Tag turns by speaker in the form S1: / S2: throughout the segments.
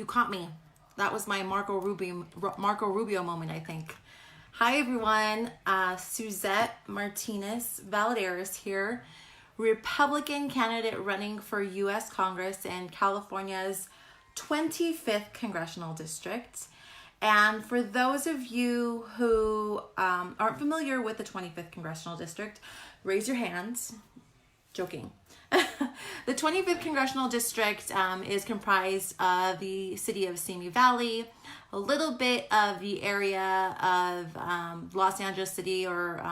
S1: You caught me. That was my Marco Rubio moment, I think. Hi, everyone. Suzette Martinez Valladares here, Republican candidate running for U.S. Congress in California's 25th Congressional District. And for those of you who aren't familiar with the 25th Congressional District, raise your hands. Joking. The 25th Congressional District is comprised of the city of Simi Valley, a little bit of the area of Los Angeles City or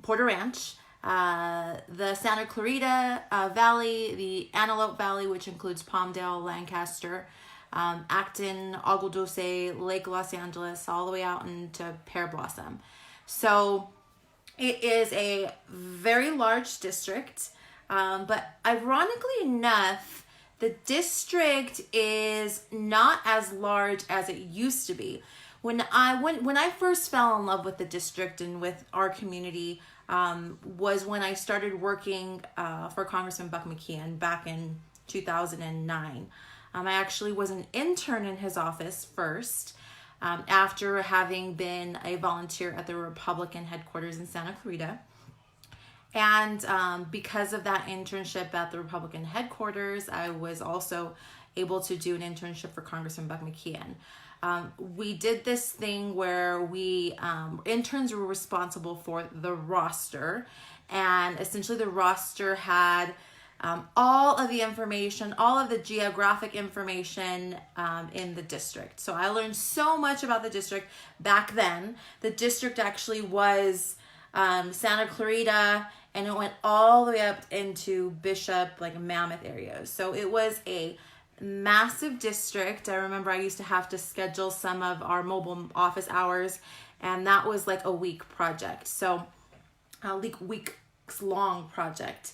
S1: Porter Ranch, the Santa Clarita Valley, the Antelope Valley, which includes Palmdale, Lancaster, Acton, Agua Dulce, Lake Los Angeles, all the way out into Pear Blossom. So it is a very large district, but ironically enough, the district is not as large as it used to be. When I first fell in love with the district and with our community was when I started working for Congressman Buck McKeon back in 2009. I actually was an intern in his office first, after having been a volunteer at the Republican headquarters in Santa Clarita. And because of that internship at the Republican headquarters, I was also able to do an internship for Congressman Buck McKeon. We did this thing where we interns were responsible for the roster, and essentially the roster had all of the information, all of the geographic information in the district. So I learned so much about the district back then. The district actually was Santa Clarita, and it went all the way up into Bishop, like Mammoth areas. So it was a massive district. I remember I used to have to schedule some of our mobile office hours, and that was like a week project. So a weeks long project.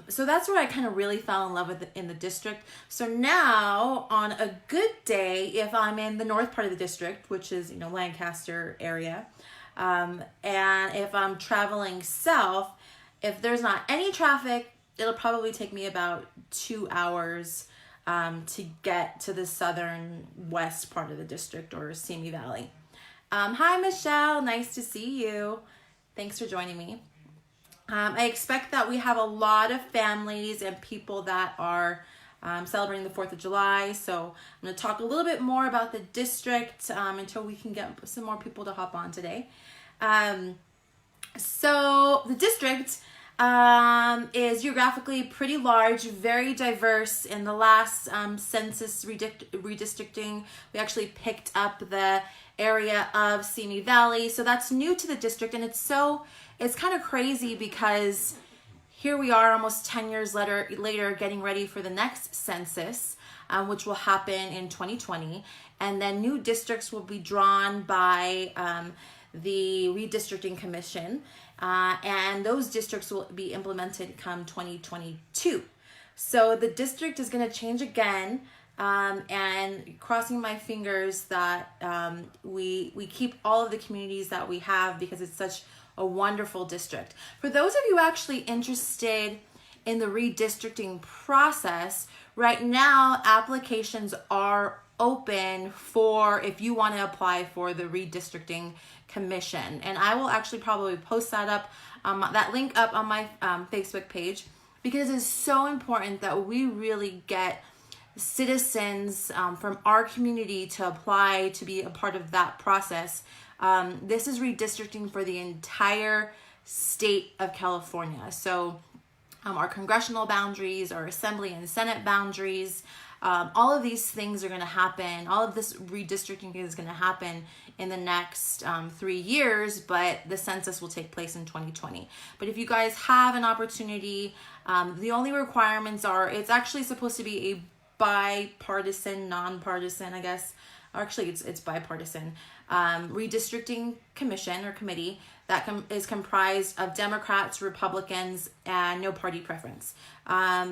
S1: So that's where I kind of really fell in love with in the district. So now on a good day, if I'm in the north part of the district, which is, Lancaster area, and if I'm traveling south, if there's not any traffic, it'll probably take me about 2 hours to get to the southern west part of the district, or Simi Valley. Hi, Michelle. Nice to see you. Thanks for joining me. I expect that we have a lot of families and people that are celebrating the 4th of July. So I'm going to talk a little bit more about the district until we can get some more people to hop on today. So the district is geographically pretty large, very diverse. In the last census redistricting, we actually picked up the area of Simi Valley. So that's new to the district, and it's kind of crazy because here we are almost 10 years later getting ready for the next census, which will happen in 2020. And then new districts will be drawn by the Redistricting Commission. And those districts will be implemented come 2022. So the district is going to change again. And crossing my fingers that we keep all of the communities that we have, because it's such a wonderful district. For those of you actually interested in the redistricting process, right now applications are open for if you want to apply for the Redistricting Commission. And I will actually probably post that link up on my Facebook page, because it is so important that we really get citizens from our community to apply to be a part of that process. This is redistricting for the entire state of California. So our congressional boundaries, our assembly and senate boundaries, all of these things are going to happen. All of this redistricting is going to happen in the next 3 years, but the census will take place in 2020. But if you guys have an opportunity, the only requirements are, it's actually supposed to be a bipartisan, nonpartisan, I guess. Actually, it's bipartisan. Redistricting commission or committee that is comprised of Democrats, Republicans, and no party preference.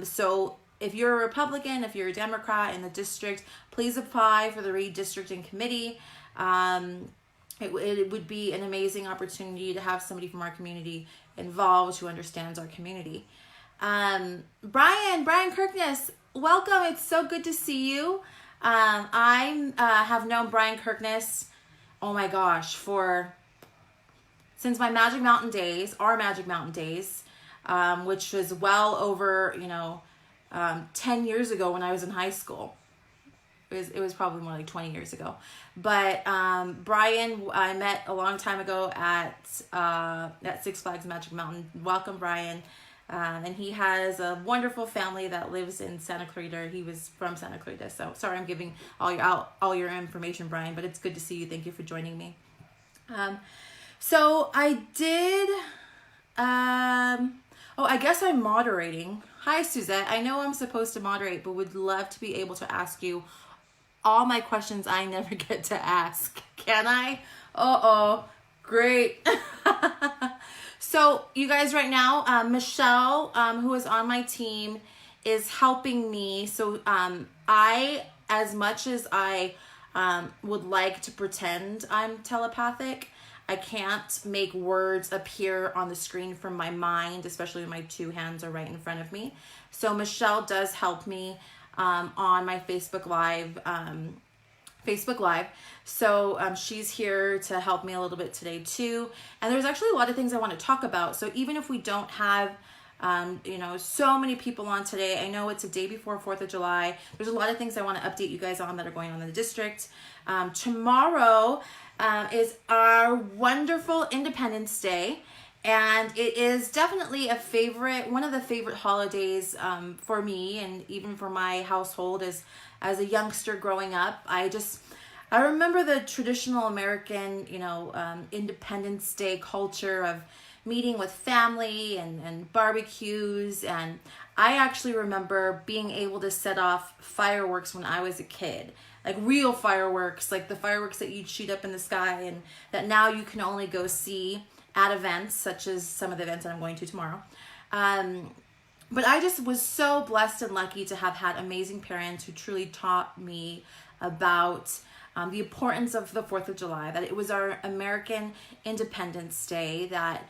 S1: So if you're a Republican, if you're a Democrat in the district, please apply for the redistricting committee. It would be an amazing opportunity to have somebody from our community involved who understands our community. Brian Kirkness, welcome. It's so good to see you. I have known Brian Kirkness, oh my gosh, since my Magic Mountain days, our Magic Mountain days, which was well over, 10 years ago when I was in high school. It was probably more like 20 years ago. But Brian, I met a long time ago at Six Flags Magic Mountain. Welcome, Brian. And he has a wonderful family that lives in Santa Clarita. He was from Santa Clarita. So sorry I'm giving all your information, Brian, but it's good to see you. Thank you for joining me. So I did, I guess I'm moderating. Hi, Suzette. I know I'm supposed to moderate, but would love to be able to ask you all my questions I never get to ask. Can I? Great. So you guys right now, Michelle, who is on my team, is helping me. So as much as I would like to pretend I'm telepathic, I can't make words appear on the screen from my mind, especially when my two hands are right in front of me. So Michelle does help me on my Facebook Live. So she's here to help me a little bit today too. And there's actually a lot of things I want to talk about. So even if we don't have, so many people on today, I know it's a day before 4th of July. There's a lot of things I want to update you guys on that are going on in the district. Tomorrow is our wonderful Independence Day. And it is definitely one of the favorite holidays for me and even for my household as a youngster growing up. I remember the traditional American, Independence Day culture of meeting with family and barbecues. And I actually remember being able to set off fireworks when I was a kid. Like real fireworks, like the fireworks that you'd shoot up in the sky and that now you can only go see at events, such as some of the events that I'm going to tomorrow. But I just was so blessed and lucky to have had amazing parents who truly taught me about the importance of the 4th of July, that it was our American Independence Day, that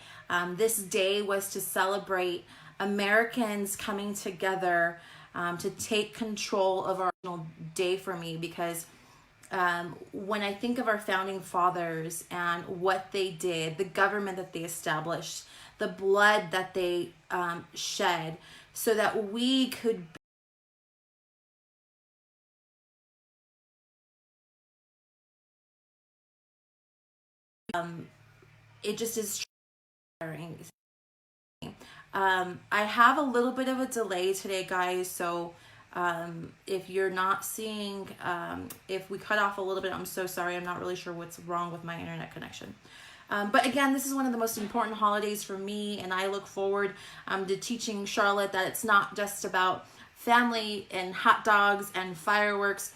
S1: this day was to celebrate Americans coming together to take control of our national day for me, because when I think of our founding fathers and what they did, the government that they established, the blood that they shed so that we could it just is inspiring. I have a little bit of a delay today, guys, so if you're not seeing, if we cut off a little bit, I'm so sorry. I'm not really sure what's wrong with my internet connection. But again, this is one of the most important holidays for me, and I look forward to teaching Charlotte that it's not just about family and hot dogs and fireworks,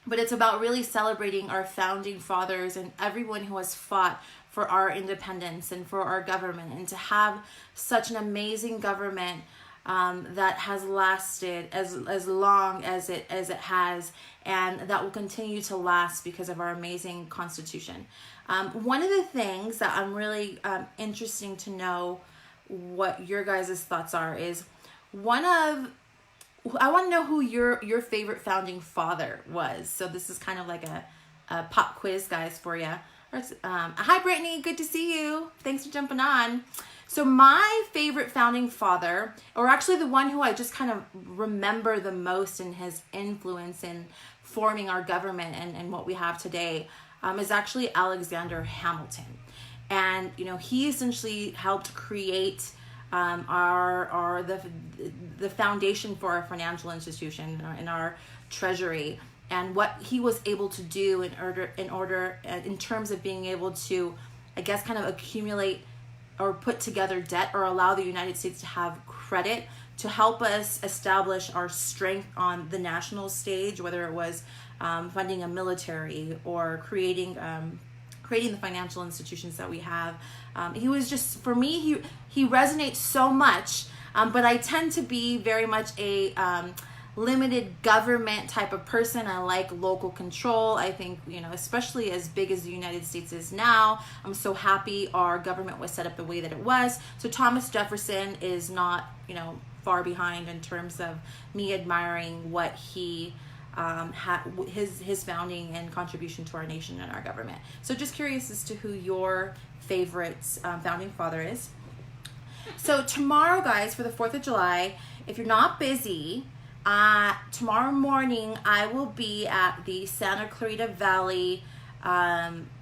S1: but it's about really celebrating our founding fathers and everyone who has fought for our independence and for our government, and to have such an amazing government that has lasted as long as it has, and that will continue to last because of our amazing Constitution. One of the things that I'm really interesting to know what your guys' thoughts are is I want to know who your favorite founding father was. So this is kind of like a pop quiz, guys, for you. Hi, Brittany. Good to see you. Thanks for jumping on. So my favorite founding father, or actually the one who I just kind of remember the most in his influence in forming our government and what we have today, is actually Alexander Hamilton. And, he essentially helped create the foundation for our financial institution and our treasury, and what he was able to do in terms of being able to, I guess, kind of accumulate or put together debt or allow the United States to have credit to help us establish our strength on the national stage, whether it was funding a military or creating the financial institutions that we have. He was just, for me, he resonates so much, but I tend to be very much a limited government type of person. I like local control. I think, especially as big as the United States is now, I'm so happy our government was set up the way that it was. So Thomas Jefferson is not, far behind in terms of me admiring what he his founding and contribution to our nation and our government. So just curious as to who your favorite founding father is. So tomorrow, guys, for the 4th of July, if you're not busy, tomorrow morning I will be at the Santa Clarita Valley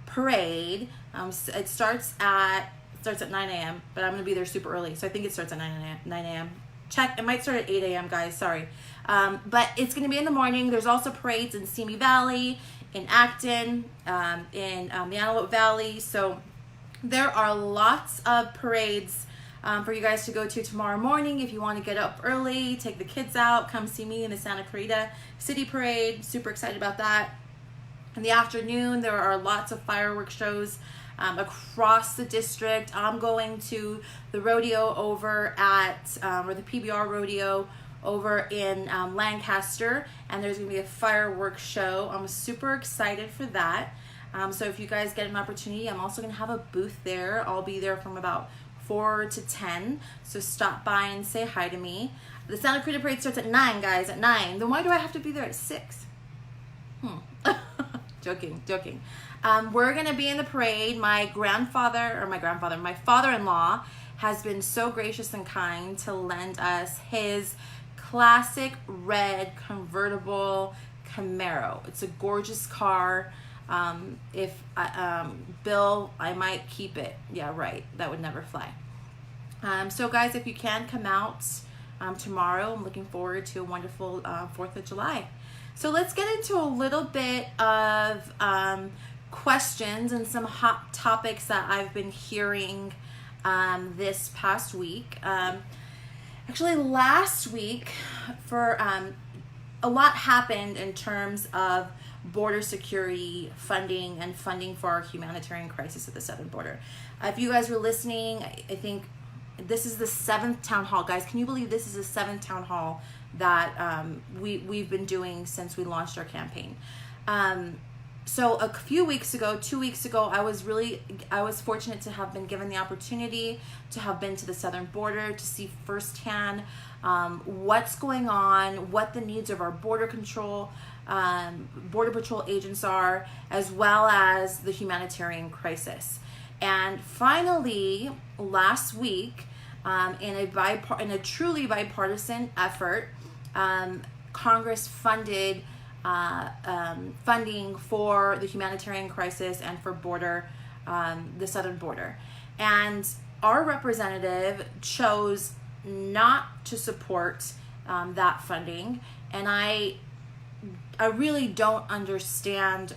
S1: parade. It starts at 9 a.m., but I'm going to be there super early, so I think it starts at 9 a.m. Check, it might start at 8 a.m., guys, sorry. But it's going to be in the morning. There's also parades in Simi Valley, in Acton, in the Antelope Valley. So there are lots of parades for you guys to go to tomorrow morning. If you want to get up early, take the kids out, come see me in the Santa Clarita City Parade. Super excited about that. In the afternoon, there are lots of fireworks shows across the district. I'm going to the rodeo over at, or the PBR rodeo over in Lancaster, and there's going to be a fireworks show. I'm super excited for that. So if you guys get an opportunity, I'm also going to have a booth there. I'll be there from about 4 to 10, so stop by and say hi to me. The Santa Clarita Parade starts at 9, guys, at 9. Then why do I have to be there at 6? Joking. We're going to be in the parade. My father-in-law has been so gracious and kind to lend us his classic red convertible Camaro. It's a gorgeous car. Bill, I might keep it. Yeah, right. That would never fly. So guys, if you can come out tomorrow, I'm looking forward to a wonderful 4th of July. So let's get into a little bit of questions and some hot topics that I've been hearing this past week. Actually, last week, for a lot happened in terms of border security funding and funding for our humanitarian crisis at the southern border. If you guys were listening, I think this is the 7th town hall. Guys, can you believe this is the 7th town hall that we've been doing since we launched our campaign? So a few weeks ago, 2 weeks ago, I was fortunate to have been given the opportunity to have been to the southern border to see firsthand what's going on, what the needs of our border patrol agents are, as well as the humanitarian crisis. And finally, last week, in a truly bipartisan effort, Congress funded funding for the humanitarian crisis and for the southern border. And our representative chose not to support that funding, and I really don't understand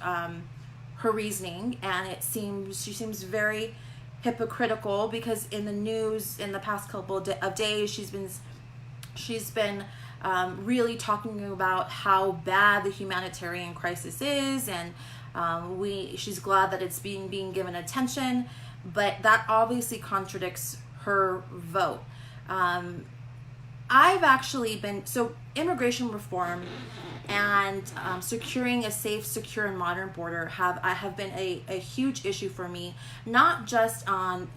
S1: her reasoning, and she seems very hypocritical, because in the news in the past couple of days she's been really talking about how bad the humanitarian crisis is, and she's glad that it's being given attention, but that obviously contradicts her vote. I've actually been, so immigration reform and securing a safe, secure, and modern border have been a huge issue for me, not just on,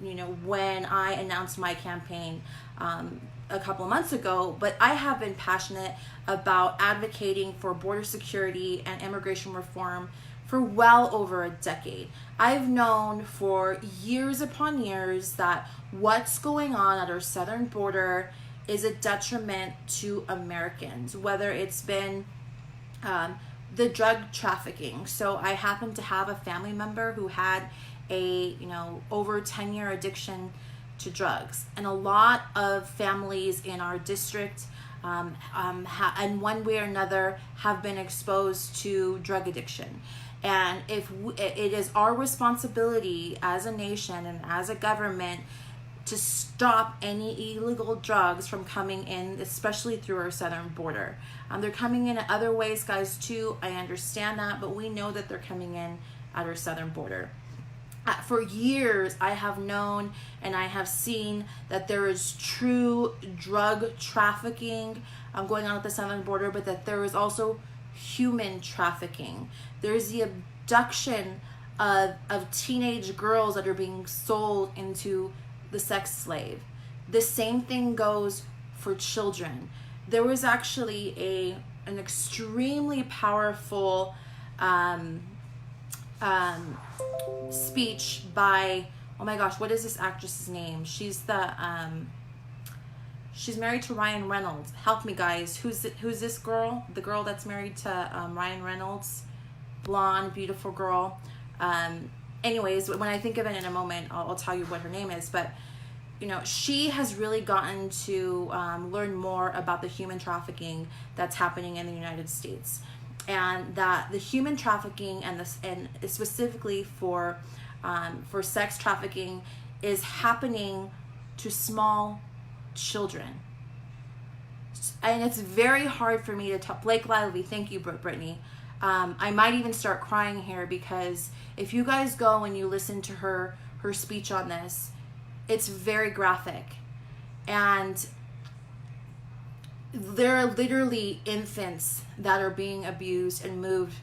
S1: when I announced my campaign a couple of months ago, but I have been passionate about advocating for border security and immigration reform for well over a decade. I've known for years upon years that what's going on at our southern border is a detriment to Americans, whether it's been the drug trafficking. So I happen to have a family member who had a over 10-year addiction to drugs, and a lot of families in our district in one way or another have been exposed to drug addiction. And it is our responsibility as a nation and as a government to stop any illegal drugs from coming in, especially through our southern border. They're coming in other ways, guys, too. I understand that, but we know that they're coming in at our southern border. For years, I have known and I have seen that there is true drug trafficking going on at the southern border, but that there is also human trafficking. There's the abduction of teenage girls that are being sold into the sex slave. The same thing goes for children. There was actually an extremely powerful speech by, oh my gosh, what is this actress's name? She's married to Ryan Reynolds. Help me, guys. Who's this girl? The girl that's married to Ryan Reynolds, blonde, beautiful girl. Anyways, when I think of it in a moment, I'll tell you what her name is. But you know, she has really gotten to learn more about the human trafficking that's happening in the United States, and that the human trafficking and specifically for sex trafficking is happening to small children. And it's very hard for me to talk. Blake Lively, thank you, Brittany. I might even start crying here, because if you guys go and you listen to her speech on this, it's very graphic. And there are literally infants that are being abused and moved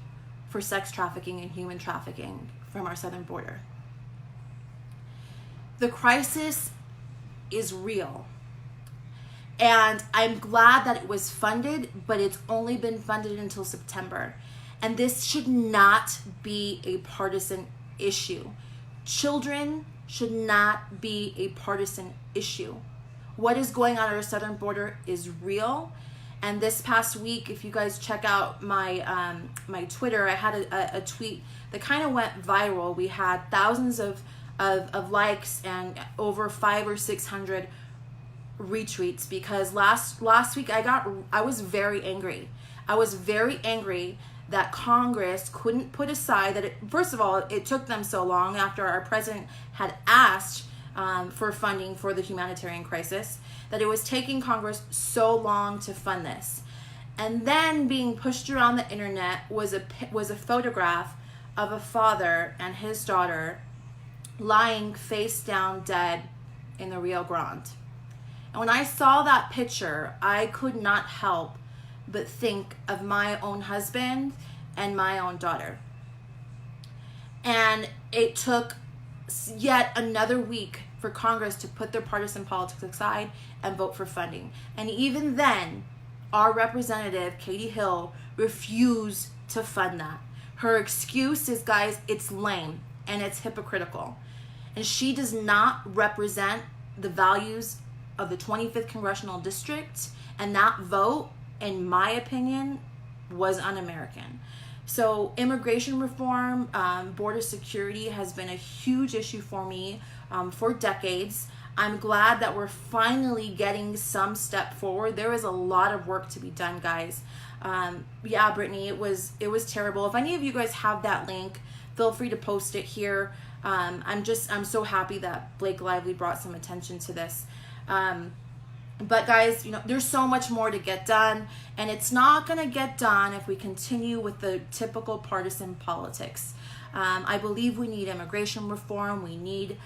S1: for sex trafficking and human trafficking from our southern border. The crisis is real. And I'm glad that it was funded, but it's only been funded until September. And this should not be a partisan issue. Children should not be a partisan issue. What is going on at our southern border is real. And this past week, if you guys check out my my Twitter, I had a tweet that kind of went viral. We had thousands of likes and over 500 or 600 retweets, because last week I was very angry. I was very angry that Congress couldn't put aside that first of all, it took them so long after our president had asked for funding for the humanitarian crisis, that it was taking Congress so long to fund this. And then being pushed around the internet was a photograph of a father and his daughter lying face down dead in the Rio Grande. And when I saw that picture, I could not help but think of my own husband and my own daughter. And it took yet another week for Congress to put their partisan politics aside and vote for funding. And even then, our representative, Katie Hill, refused to fund that. Her excuse is, guys, it's lame and it's hypocritical. And she does not represent the values of the 25th Congressional District, and that vote, in my opinion, was un-American. So immigration reform, border security has been a huge issue for me for decades. I'm glad that we're finally getting some step forward. There is a lot of work to be done, guys. Yeah, Brittany, it was terrible. If any of you guys have that link, feel free to post it here. I'm so happy that Blake Lively brought some attention to this. But guys, you know, there's so much more to get done, and it's not going to get done if we continue with the typical partisan politics. I believe we need immigration reform. We need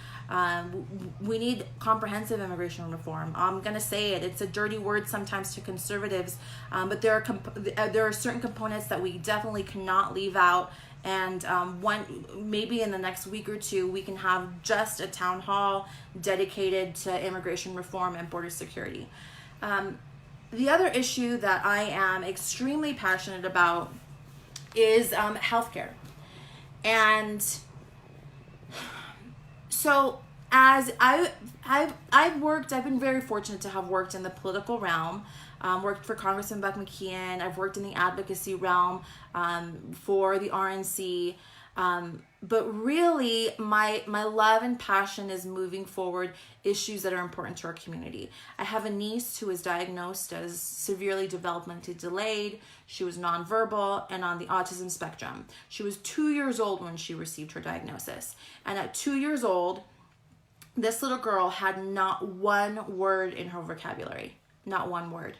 S1: comprehensive immigration reform. I'm going to say it. It's a dirty word sometimes to conservatives, but there are certain components that we definitely cannot leave out. And maybe in the next week or two, we can have just a town hall dedicated to immigration reform and border security. The other issue that I am extremely passionate about is healthcare. And so as I've been very fortunate to have worked in the political realm. Worked for Congressman Buck McKeon. I've worked in the advocacy realm for the RNC. But really, my love and passion is moving forward issues that are important to our community. I have a niece who was diagnosed as severely developmentally delayed. She was nonverbal and on the autism spectrum. She was 2 years old when she received her diagnosis. And at 2 years old, this little girl had not one word in her vocabulary. Not one word.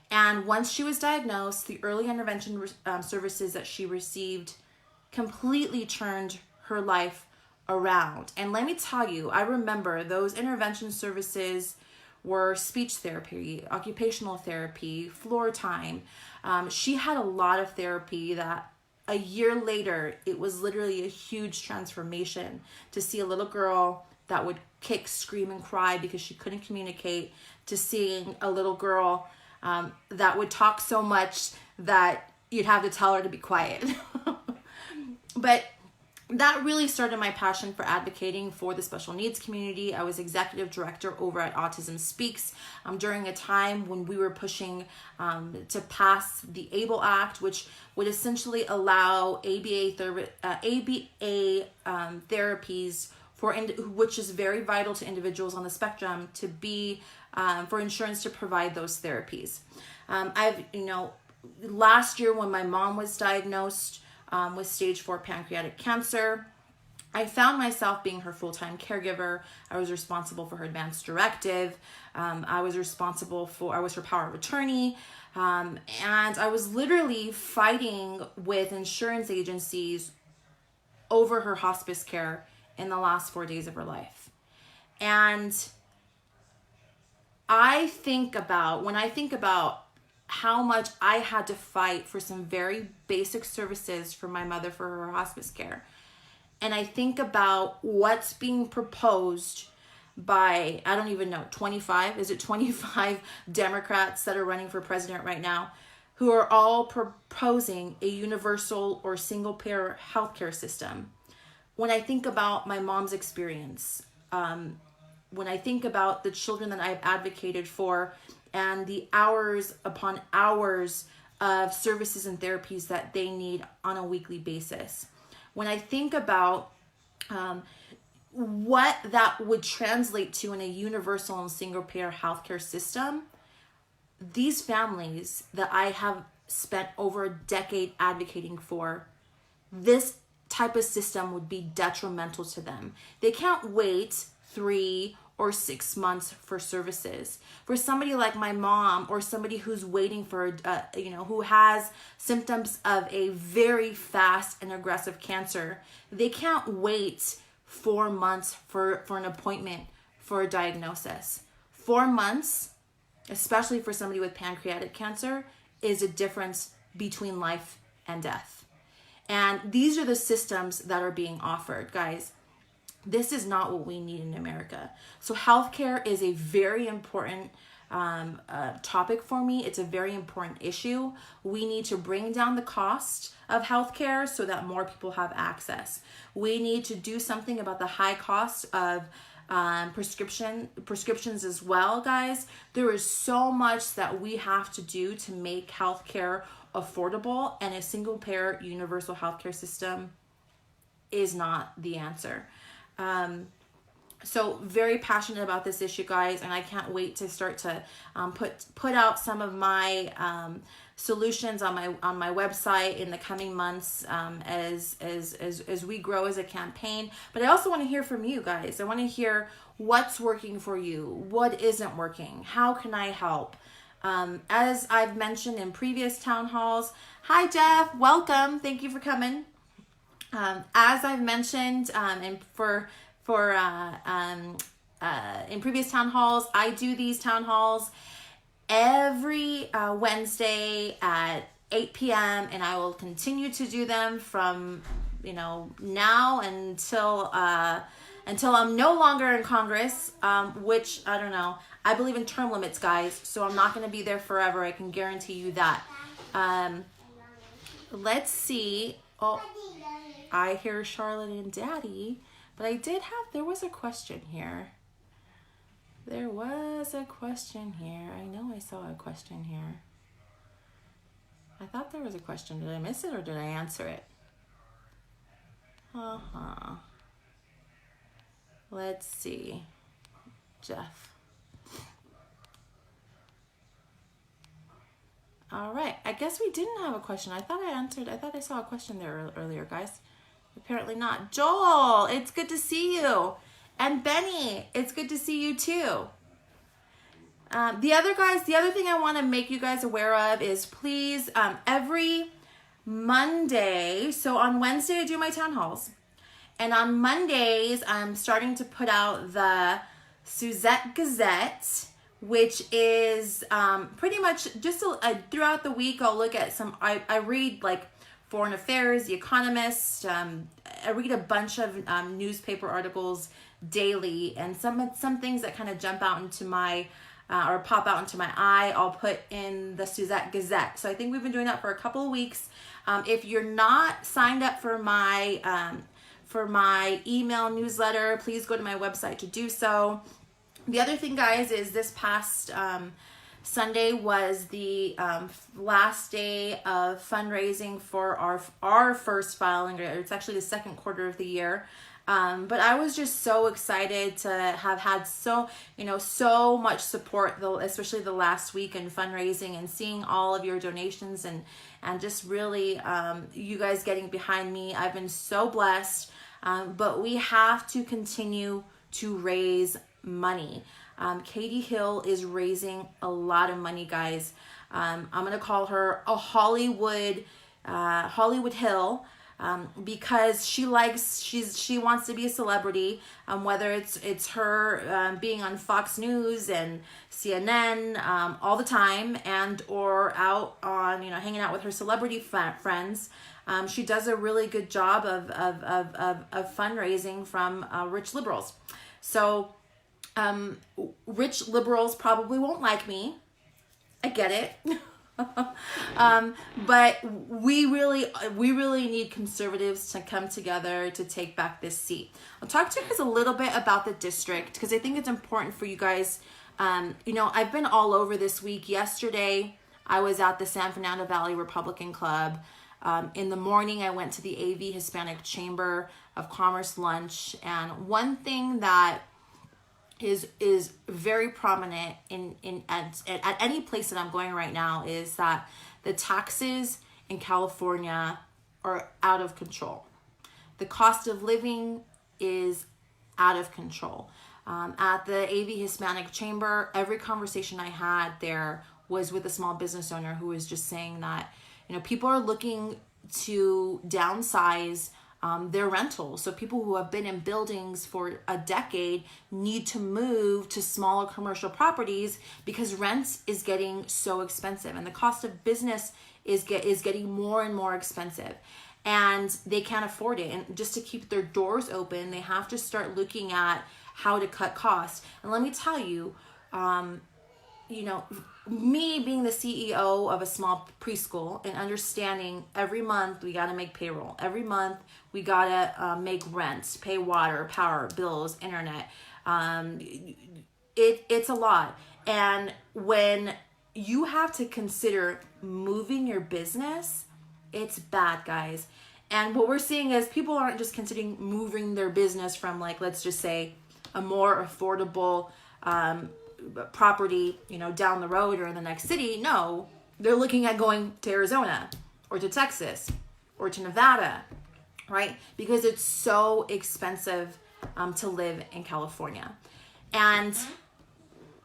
S1: And once she was diagnosed, the early intervention services that she received completely turned her life around. And let me tell you, I remember those intervention services were speech therapy, occupational therapy, floor time. She had a lot of therapy that a year later, it was literally a huge transformation to see a little girl that would kick, scream, and cry because she couldn't communicate, to seeing a little girl that would talk so much that you'd have to tell her to be quiet. But that really started my passion for advocating for the special needs community. I was executive director over at Autism Speaks during a time when we were pushing to pass the ABLE Act, which would essentially allow ABA therapies which is very vital to individuals on the spectrum, to be for insurance to provide those therapies. Last year when my mom was diagnosed with stage 4 pancreatic cancer, I found myself being her full-time caregiver. I was responsible for her advance directive. I was her power of attorney. And I was literally fighting with insurance agencies over her hospice care in the last 4 days of her life. And when I think about how much I had to fight for some very basic services for my mother for her hospice care, and I think about what's being proposed by, I don't even know, 25 Democrats that are running for president right now, who are all proposing a universal or single payer healthcare system. When I think about my mom's experience, when I think about the children that I've advocated for, and the hours upon hours of services and therapies that they need on a weekly basis, when I think about what that would translate to in a universal and single payer healthcare system, these families that I have spent over a decade advocating for, this type of system would be detrimental to them. They can't wait 3 or 6 months for services. For somebody like my mom, or somebody who's waiting for, who has symptoms of a very fast and aggressive cancer, they can't wait 4 months for an appointment for a diagnosis. 4 months, especially for somebody with pancreatic cancer, is a difference between life and death. And these are the systems that are being offered, guys. This is not what we need in America. So healthcare is a very important topic for me. It's a very important issue. We need to bring down the cost of healthcare so that more people have access. We need to do something about the high cost of prescriptions as well, guys. There is so much that we have to do to make healthcare affordable, and a single payer universal healthcare system is not the answer. So very passionate about this issue, guys, and I can't wait to start to put out some of my solutions on my website in the coming months as we grow as a campaign. But I also want to hear from you guys. I want to hear what's working for you, what isn't working, how can I help? As I've mentioned in previous town halls, hi Jeff, welcome, thank you for coming. As I've mentioned, and in previous town halls, I do these town halls every Wednesday at 8 p.m. and I will continue to do them from now until I'm no longer in Congress, which I don't know. I believe in term limits, guys, so I'm not going to be there forever. I can guarantee you that. Let's see. Oh, I hear Charlotte and Daddy, but there was a question here. There was a question here. I know I saw a question here. I thought there was a question. Did I miss it or did I answer it? Let's see. Jeff. All right. I guess we didn't have a question. I thought I saw a question there earlier, guys. Apparently not. Joel, it's good to see you. And Benny, it's good to see you too. The other thing I want to make you guys aware of is please, every Monday, so on Wednesday I do my town halls. And on Mondays, I'm starting to put out the Suzette Gazette, which is pretty much just throughout the week, I'll look at I read like Foreign Affairs, The Economist. I read a bunch of newspaper articles daily, and some things that kind of jump out into my or pop out into my eye, I'll put in the Suzette Gazette. So I think we've been doing that for a couple of weeks. If you're not signed up for my email newsletter, please go to my website to do so. The other thing, guys, is this past Sunday was the last day of fundraising for our first filing. It's actually the second quarter of the year. But I was just so excited to have had so much support, especially the last week in fundraising, and seeing all of your donations and just really you guys getting behind me. I've been so blessed, but we have to continue to raise money. Katie Hill is raising a lot of money, guys. I'm going to call her a Hollywood Hill. Because she wants to be a celebrity, whether it's her being on Fox News and CNN all the time, and or out on hanging out with her celebrity friends. She does a really good job of fundraising from rich liberals. So rich liberals probably won't like me. I get it. But we really need conservatives to come together to take back this seat. I'll talk to you guys a little bit about the district, because I think it's important for you guys. I've been all over this week. Yesterday, I was at the San Fernando Valley Republican Club. In the morning, I went to the AV Hispanic Chamber of Commerce lunch. And one thing that is very prominent at any place that I'm going right now is that the taxes in California are out of control. The cost of living is out of control. At the AV Hispanic Chamber, every conversation I had there was with a small business owner who was just saying that people are looking to downsize their rentals. So people who have been in buildings for a decade need to move to smaller commercial properties because rent is getting so expensive, and the cost of business is getting more and more expensive, and they can't afford it. And just to keep their doors open, they have to start looking at how to cut costs. And let me tell you, me being the CEO of a small preschool and understanding every month we got to make payroll. Every month we got to make rent, pay water, power, bills, internet. It's a lot. And when you have to consider moving your business, it's bad, guys. And what we're seeing is people aren't just considering moving their business from, let's just say, a more affordable property, down the road or in the next city. No, they're looking at going to Arizona or to Texas or to Nevada, right? Because it's so expensive to live in California. And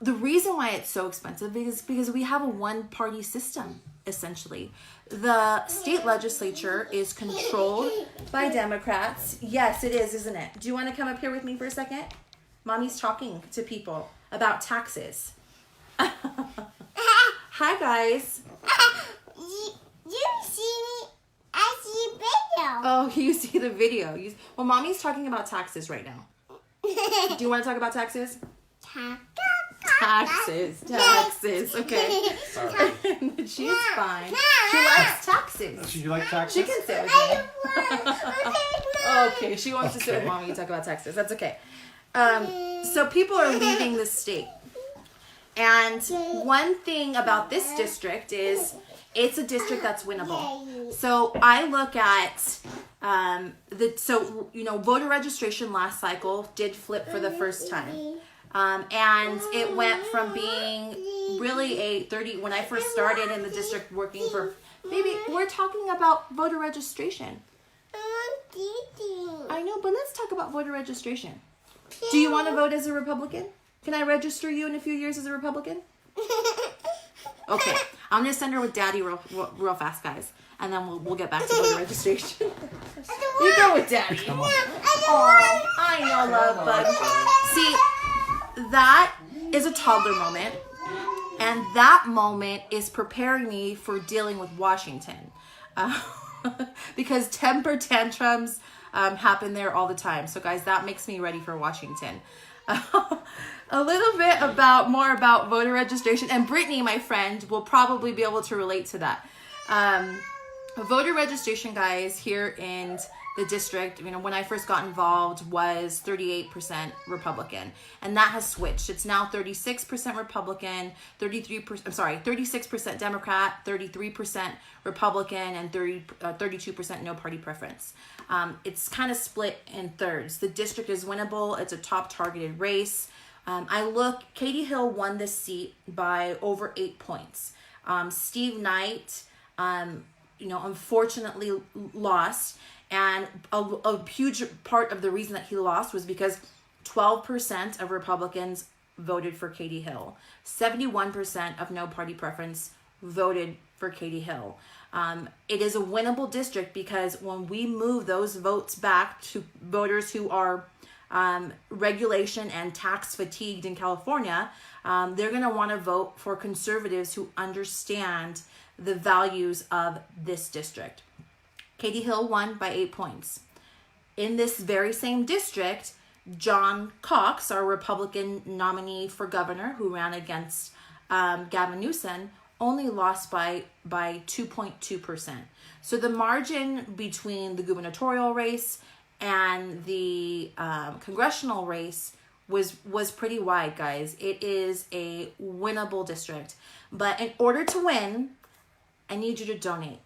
S1: the reason why it's so expensive is because we have a one-party system, essentially. The state legislature is controlled by Democrats. Yes, it is, isn't it? Do you want to come up here with me for a second? Mommy's talking to people about taxes. Hi, guys.
S2: You see me? I see video.
S1: Oh, you see the video. Well, Mommy's talking about taxes right now. Do you want to talk about taxes? Taxes. Okay.
S3: Sorry.
S1: She's fine. She likes taxes.
S3: You like taxes?
S1: She can sit with me. Okay, she wants to sit with Mommy and talk about taxes. That's okay. So people are leaving the state. And one thing about this district is it's a district that's winnable. So I look at voter registration last cycle did flip for the first time. And it went from being really when I first started in the district working for, baby, we're talking about voter registration. I know, but let's talk about voter registration. Do you want to vote as a Republican? Can I register you in a few years as a Republican? Okay, I'm gonna send her with Daddy real fast, guys, and then we'll get back to voter registration. You go with Daddy. Oh, I know, love, bud. See, that is a toddler moment, and that moment is preparing me for dealing with Washington. because temper tantrums happen there all the time. So guys, that makes me ready for Washington. A little bit more about voter registration, and Brittany, my friend, will probably be able to relate to that. Voter registration, guys, here in the district, when I first got involved, was 38% Republican, and that has switched. It's now 36% Republican, 36% Democrat, 33% Republican, and 32% no party preference. It's kind of split in thirds. The district is winnable. It's a top targeted race. Katie Hill won this seat by over 8 points. Steve Knight, unfortunately lost. And a huge part of the reason that he lost was because 12% of Republicans voted for Katie Hill. 71% of no party preference voted for Katie Hill. It is a winnable district because when we move those votes back to voters who are regulation and tax fatigued in California, they're going to want to vote for conservatives who understand the values of this district. Katie Hill won by 8 points. In this very same district, John Cox, our Republican nominee for governor who ran against Gavin Newsom, only lost by 2.2%. So the margin between the gubernatorial race and the congressional race was pretty wide, guys. It is a winnable district. But in order to win, I need you to donate.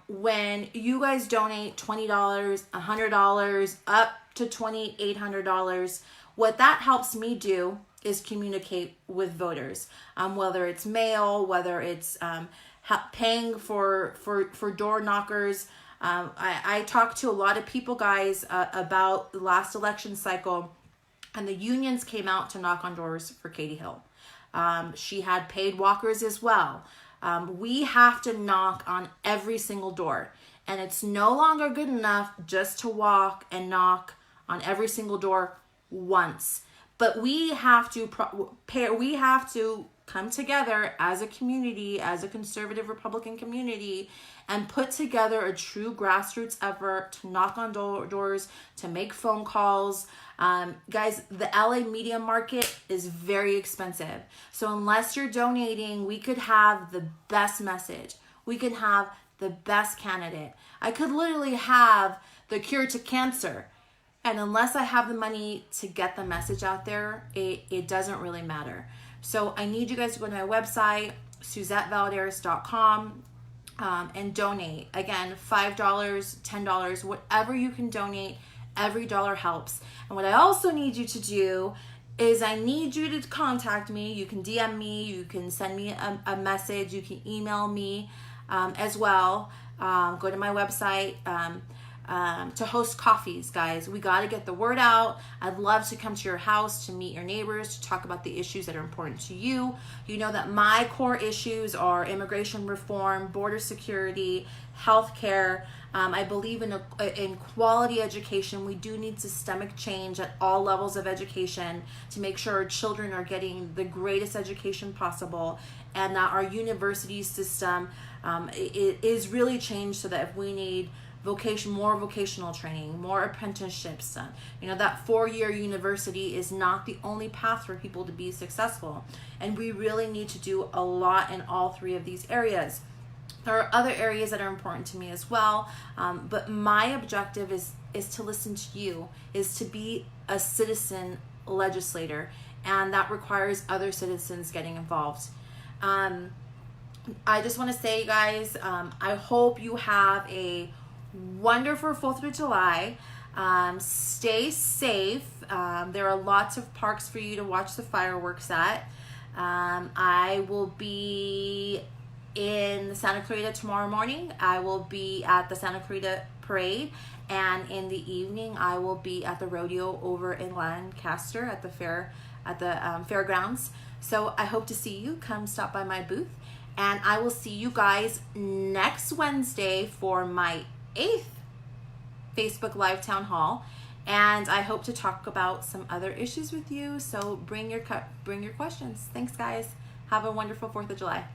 S1: When you guys donate $20, $100, up to $2,800, what that helps me do is communicate with voters. Whether it's mail, whether it's paying for door knockers. I talked to a lot of people, guys, about the last election cycle, and the unions came out to knock on doors for Katie Hill. She had paid walkers as well. We have to knock on every single door, and it's no longer good enough just to walk and knock on every single door once. But we have to come together as a community, as a conservative Republican community, and put together a true grassroots effort to knock on doors, to make phone calls. Guys, the LA media market is very expensive. So unless you're donating, we could have the best message. We could have the best candidate. I could literally have the cure to cancer. And unless I have the money to get the message out there, it doesn't really matter. So I need you guys to go to my website, SuzetteValladares.com, and donate. Again, $5, $10, whatever you can donate, every dollar helps. And what I also need you to do is I need you to contact me. You can DM me, you can send me a message, you can email me as well. Go to my website. To host coffees, guys. We got to get the word out. I'd love to come to your house to meet your neighbors, to talk about the issues that are important to you. You know that my core issues are immigration reform, border security, healthcare. I believe in quality education. We do need systemic change at all levels of education to make sure our children are getting the greatest education possible, and that our university system is really changed so that if we need more vocational training, more apprenticeships. That 4-year university is not the only path for people to be successful. And we really need to do a lot in all 3 of these areas. There are other areas that are important to me as well. But my objective is to listen to you, is to be a citizen legislator. And that requires other citizens getting involved. I just want to say, guys, I hope you have a wonderful 4th of July. Stay safe. There are lots of parks for you to watch the fireworks at. I will be in Santa Clarita tomorrow morning. I will be at the Santa Clarita Parade, and in the evening I will be at the rodeo over in Lancaster at the fairgrounds. So I hope to see you. Come stop by my booth, and I will see you guys next Wednesday for my 8th Facebook Live Town Hall, and I hope to talk about some other issues with you. So bring your questions. Thanks, guys. Have a wonderful 4th of July.